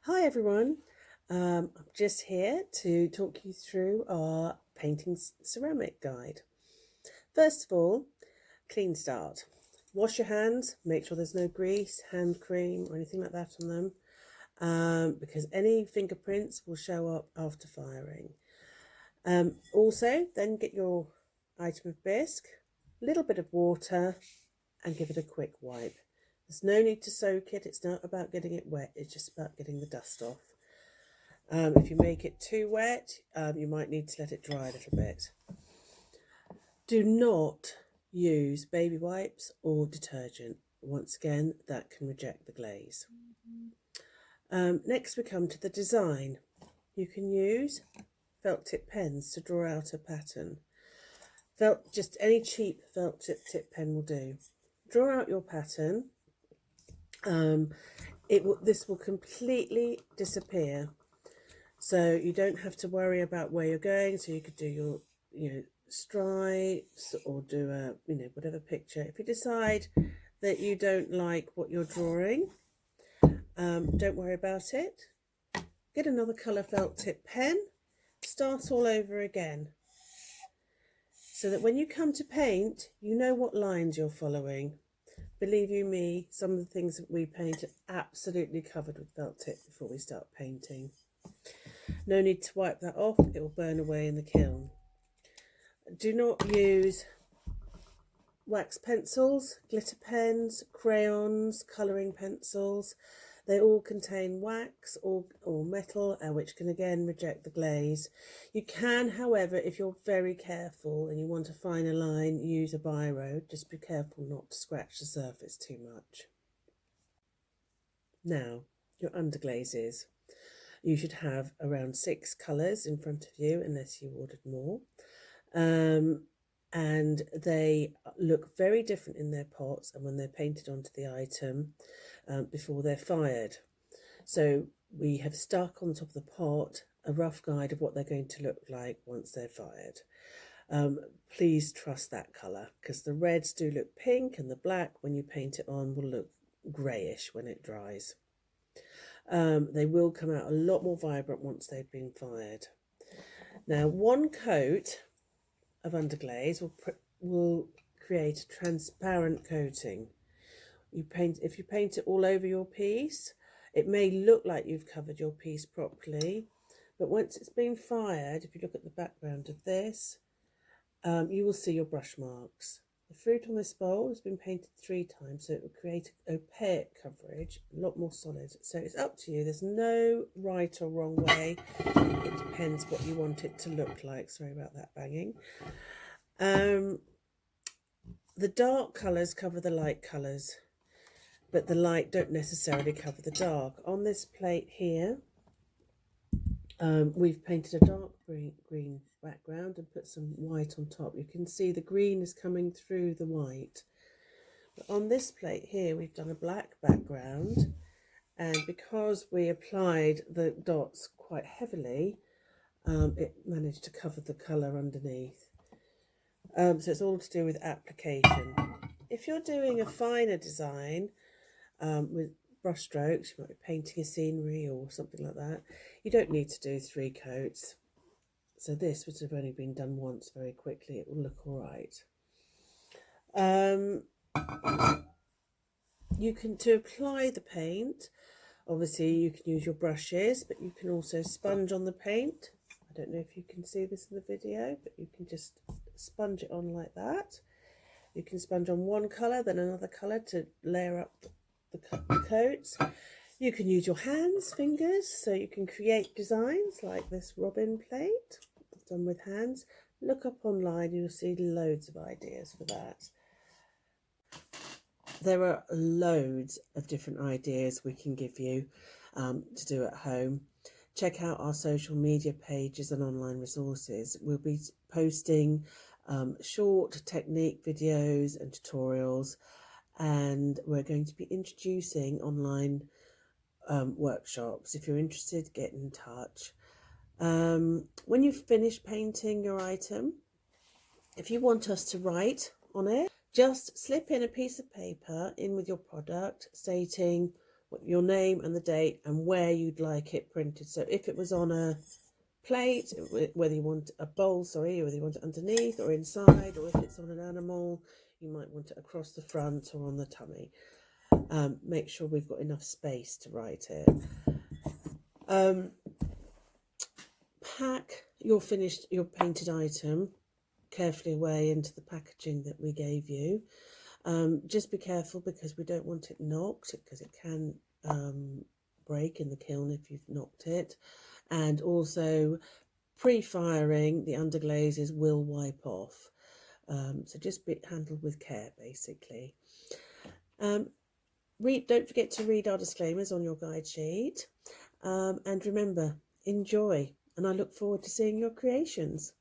Hi everyone, I'm just here to talk you through our painting ceramic guide. First of all, clean start. Wash your hands, make sure there's no grease, hand cream or anything like that on them, because any fingerprints will show up after firing. Also, then get your item of bisque, a little bit of water and give it a quick wipe. There's no need to soak it, it's not about getting it wet, it's just about getting the dust off. If you make it too wet, you might need to let it dry a little bit. Do not use baby wipes or detergent. Once again, that can reject the glaze. Next we come to the design. You can use felt tip pens to draw out a pattern. Just any cheap felt tip pen will do. Draw out your pattern. This will completely disappear. So you don't have to worry about where you're going. So you could do your, stripes or do a, whatever picture. If you decide that you don't like what you're drawing, don't worry about it. Get another colour felt tip pen, start all over again. So that when you come to paint, you know what lines you're following. Believe you me, some of the things that we paint are absolutely covered with felt tip before we start painting. No need to wipe that off, it will burn away in the kiln. Do not use wax pencils, glitter pens, crayons, colouring pencils. They all contain wax or metal, which can again reject the glaze. You can, however, if you're very careful and you want a finer line, use a biro. Just be careful not to scratch the surface too much. Now, your underglazes. You should have around 6 colours in front of you, unless you ordered more. And they look very different in their pots and when they're painted onto the item before they're fired. So we have stuck on top of the pot a rough guide of what they're going to look like once they're fired. Please trust that colour, because the reds do look pink and the black, when you paint it on, will look greyish when it dries. They will come out a lot more vibrant once they've been fired. Now, one coat of underglaze will create a transparent coating. If you paint it all over your piece, it may look like you've covered your piece properly, but once it's been fired, if you look at the background of this, you will see your brush marks. The fruit on this bowl has been painted 3 times, so it will create opaque coverage, a lot more solid. So it's up to you. There's no right or wrong way. It depends what you want it to look like. Sorry about that banging. The dark colours cover the light colours, but the light don't necessarily cover the dark. On this plate here, we've painted a dark green background and put some white on top. You can see the green is coming through the white. But on this plate here, we've done a black background, and because we applied the dots quite heavily, it managed to cover the colour underneath. So it's all to do with application. If you're doing a finer design with brush strokes, you might be painting a scenery or something like that, you don't need to do 3 coats. So this would have only been done once very quickly. It will look all right. To apply the paint, obviously you can use your brushes, but you can also sponge on the paint. I don't know if you can see this in the video, but you can just sponge it on like that. You can sponge on one colour, then another colour to layer up the coats. You can use your hands, fingers, so you can create designs like this robin plate done with hands. Look up online, you'll see loads of ideas for that. There are loads of different ideas we can give you to do at home. Check out our social media pages and online resources. We'll be posting short technique videos and tutorials, and we're going to be introducing online workshops. If you're interested, get in touch. When you've finished painting your item, if you want us to write on it, just slip in a piece of paper in with your product stating your name and the date and where you'd like it printed. So if it was on a plate, whether you want a bowl, sorry, whether you want it underneath or inside, or if it's on an animal, you might want it across the front or on the tummy. Make sure we've got enough space to write it. Pack your painted item carefully away into the packaging that we gave you. Just be careful because we don't want it knocked, because it can break in the kiln if you've knocked it. And also, pre-firing, the underglazes will wipe off. So just be handled with care, basically. Don't forget to read our disclaimers on your guide sheet. And remember, enjoy. And I look forward to seeing your creations.